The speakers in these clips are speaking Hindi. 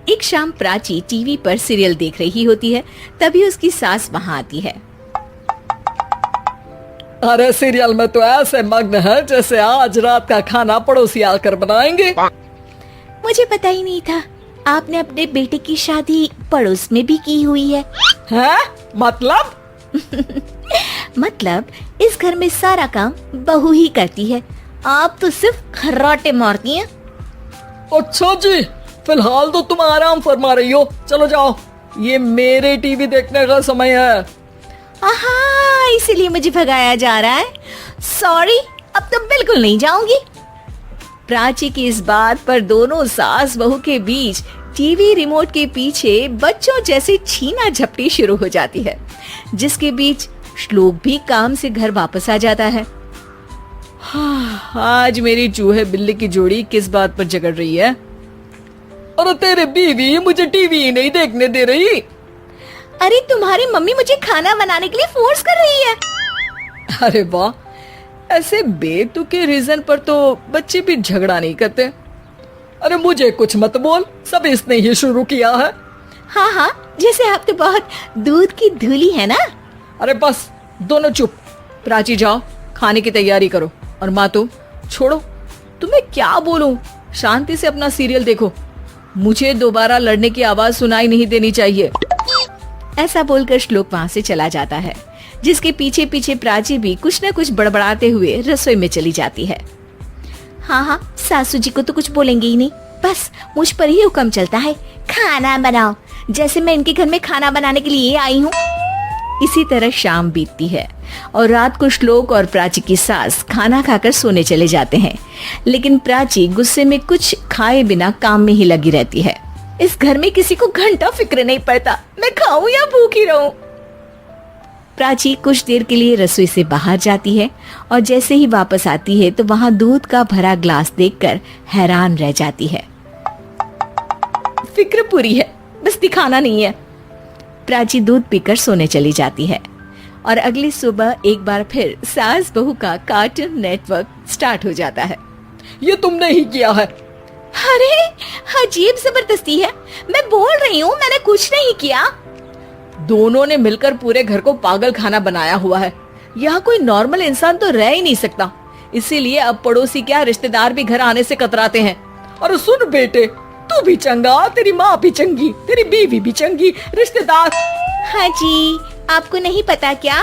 एक शाम प्राची टीवी पर सीरियल देख रही होती है। तभी उसकी सास वहाँ आती है। अरे सीरियल में तो ऐसे मग्न है जैसे आज रात का खाना पड़ोसी आकर बनाएंगे। मुझे पता ही नहीं था आपने अपने बेटे की शादी पड़ोस में भी की हुई है। हैं? मतलब? मतलब इस घर में सारा काम बहू ही करती है, आप तो सिर्फ खर्राटे मारती हैं। अच्छा जी, फिलहाल तो तुम आराम फरमा रही हो, चलो जाओ, ये मेरे टीवी देखने का समय है। आहा, इसीलिए मुझे भगाया जा रहा है। सॉरी, अब तो बिल्कुल नहीं जाऊंगी। प्राची की इस बात पर दोनों सास बहू के बीच टीवी रिमोट के पीछे बच्चों जैसे छीना झपटी शुरू हो जाती है, जिसके बीच श्लोक भी काम से घर वापस आ जाता है। आज मेरी चूहे बिल्ली की जोड़ी किस बात पर झगड़ रही है? अरे तेरे बीवी मुझे टीवी ही नहीं देखने दे रही। अरे तुम्हारी मम्मी मुझे खाना बनाने के लिए फोर्स कर रही है। अरे वाह, ऐसे बेतुके रीजन पर तो बच्चे भी झगड़ा नहीं करते। अरे मुझे कुछ मत बोल, सब इसने ही शुरू किया है। हाँ हाँ, जैसे आप तो बहुत दूध की धूली है ना। अरे बस दोनों चुप। प्राची जाओ, खाने की तैयारी करो। और माँ तुम छोड़ो, तुम्हें क्या बोलूं, शांति से अपना सीरियल देखो, मुझे दोबारा लड़ने की आवाज सुनाई नहीं देनी चाहिए। ऐसा बोलकर श्लोक वहाँ से चला जाता है, जिसके पीछे पीछे प्राची भी कुछ न कुछ बड़बड़ाते हुए रसोई में चली जाती है। हाँ हाँ, सासू जी को तो कुछ बोलेंगे ही नहीं, बस मुझ पर ही हुक्म चलता है, खाना बनाओ, जैसे मैं इनके घर में खाना बनाने के लिए आई हूँ। इसी तरह शाम बीतती है और रात को श्लोक और प्राची की सास खाना खाकर सोने चले जाते हैं, लेकिन प्राची गुस्से में कुछ खाए बिना काम में ही लगी रहती है। इस घर में किसी को घंटा फिक्र नहीं पड़ता, मैं खाऊं या भूखी रहूं। प्राची कुछ देर के लिए रसोई से बाहर जाती है और जैसे ही वापस आती है तो वहां दूध का भरा ग्लास देखकर हैरान रह जाती है। फिक्र पूरी है, बस दिखाना नहीं है। प्राची दूध पीकर सोने चली जाती है और अगली सुबह एक बार फिर सास बहू का कार्टून नेटवर्क स्टार्ट हो जाता है। ये तुमने ही किया है। अरे अजीब जबरदस्ती है, मैं बोल रही हूँ मैंने कुछ नहीं किया। दोनों ने मिलकर पूरे घर को पागल खाना बनाया हुआ है। यहाँ कोई नॉर्मल इंसान तो रह ही नहीं सकता, इसीलिए अब पड़ोसी क्या रिश्तेदार भी घर आने से कतराते हैं। और सुन बेटे, तू भी चंगा, तेरी माँ भी चंगी, तेरी बीवी भी चंगी, रिश्तेदार। हाँ जी, आपको नहीं पता क्या,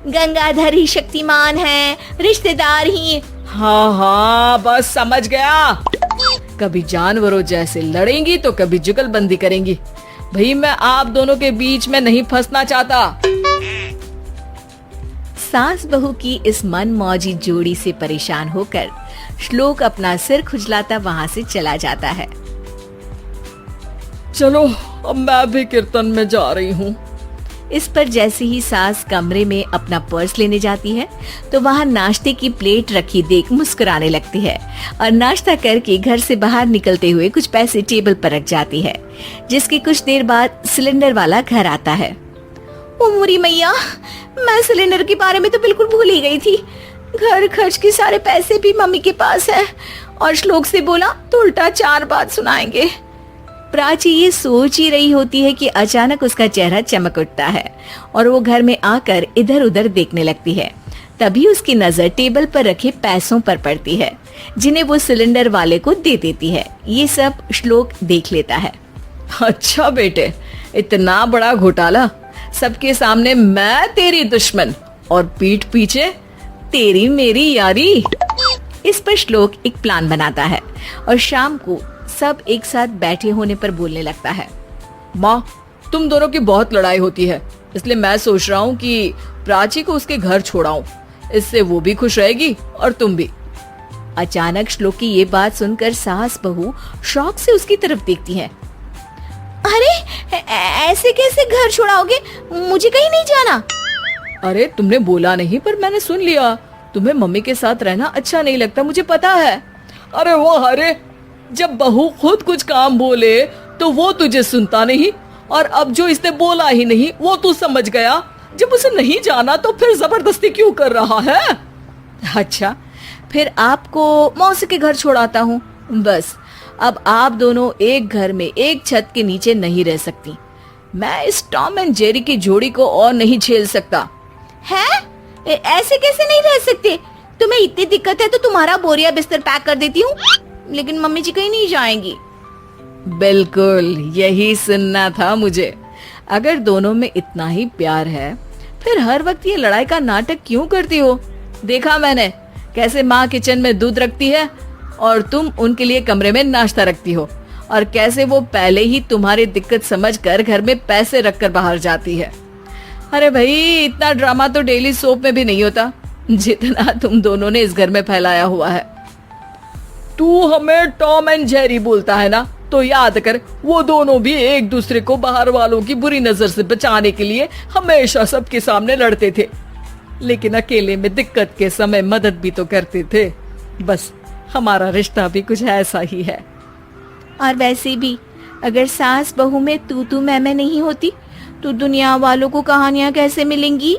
गंगाधर ही शक्तिमान है, रिश्तेदार ही। हाँ हाँ, बस समझ गया। कभी जानवरों जैसे लड़ेंगी तो कभी जुगलबंदी करेंगी। भाई मैं आप दोनों के बीच में नहीं फंसना चाहता। सास बहू की इस मनमौजी जोड़ी से परेशान होकर श्लोक अपना सिर खुजलाता वहाँ से चला जाता है। चलो अब मैं भी कीर्तन में जा रही हूँ। इस पर जैसे ही सास कमरे में अपना पर्स लेने जाती है तो वहाँ नाश्ते की प्लेट रखी देख मुस्कुराने लगती है और नाश्ता करके घर से बाहर निकलते हुए कुछ पैसे टेबल पर रख जाती है, जिसके कुछ देर बाद सिलेंडर वाला घर आता है। ओ मोरी मैया, मैं सिलेंडर के बारे में तो बिल्कुल भूल ही गई थी। घर खर्च के सारे पैसे भी मम्मी के पास है और श्लोक से बोला तो उल्टा 4 बात सुनाएंगे। प्राची ये सोच ही रही होती है कि अचानक उसका चेहरा चमक उठता है और वो घर में आकर इधर उधर देखने लगती है। तभी उसकी नजर टेबल पर रखे पैसों पर पड़ती है, जिन्हें वो सिलेंडर वाले को दे देती है। ये सब श्लोक देख लेता है। अच्छा बेटे, इतना बड़ा घोटाला, सबके सामने मैं तेरी दुश्मन और पीठ पीछे तेरी मेरी यारी। इस पर श्लोक एक प्लान बनाता है और शाम को सब एक साथ बैठे होने पर बोलने लगता है। माँ, तुम दोनों की बहुत लड़ाई होती है, इसलिए मैं सोच रहा हूँ कि प्राची को उसके घर छोड़ाऊं, इससे वो भी खुश रहेगी और तुम भी। अचानक श्लोक की ये बात सुनकर सास बहू शौक से उसकी तरफ देखती हैं। अरे ऐसे कैसे घर छोड़ाओगे, मुझे कहीं नहीं जाना। अरे तुमने बोला नहीं पर मैंने सुन लिया, तुम्हें मम्मी के साथ रहना अच्छा नहीं लगता, मुझे पता है। अरे वो अरे, जब बहू खुद कुछ काम बोले तो वो तुझे सुनता नहीं, और अब जो इसने बोला ही नहीं वो तू समझ गया। जब उसे नहीं जाना तो फिर जबरदस्ती क्यों कर रहा है? अच्छा, फिर आपको मौसी के घर छोड़ाता हूँ, बस अब आप दोनों एक घर में एक छत के नीचे नहीं रह सकती। मैं इस टॉम एंड जेरी की जोड़ी को और नहीं झेल सकता। है? ऐसे कैसे नहीं रह सकते? तुम्हें इतनी दिक्कत है तो तुम्हारा बोरिया बिस्तर पैक कर देती हूँ, लेकिन मम्मी जी कहीं नहीं जाएंगी। बिल्कुल यही सुनना था मुझे। अगर दोनों में इतना ही प्यार है फिर हर वक्त ये लड़ाई का नाटक क्यों करती हो? देखा मैंने कैसे माँ किचन में दूध रखती है और तुम उनके लिए कमरे में नाश्ता रखती हो, और कैसे वो पहले ही तुम्हारी दिक्कत समझकर घर में पैसे रखकर बाहर जाती है। अरे भाई, इतना ड्रामा तो डेली सोप में भी नहीं होता जितना तुम दोनों ने इस घर में फैलाया हुआ है। तू हमें टॉम एंड जेरी बोलता है ना, तो याद कर वो दोनों भी एक दूसरे को बाहर वालों की बुरी नजर से बचाने के लिए हमेशा सबके सामने लड़ते थे, लेकिन अकेले में दिक्कत के समय मदद भी तो करते थे। बस हमारा रिश्ता भी कुछ ऐसा ही है। और वैसे भी अगर सास बहू में तू मैं नहीं होती तो दुनिया वालों को कहानियां कैसे मिलेंगी?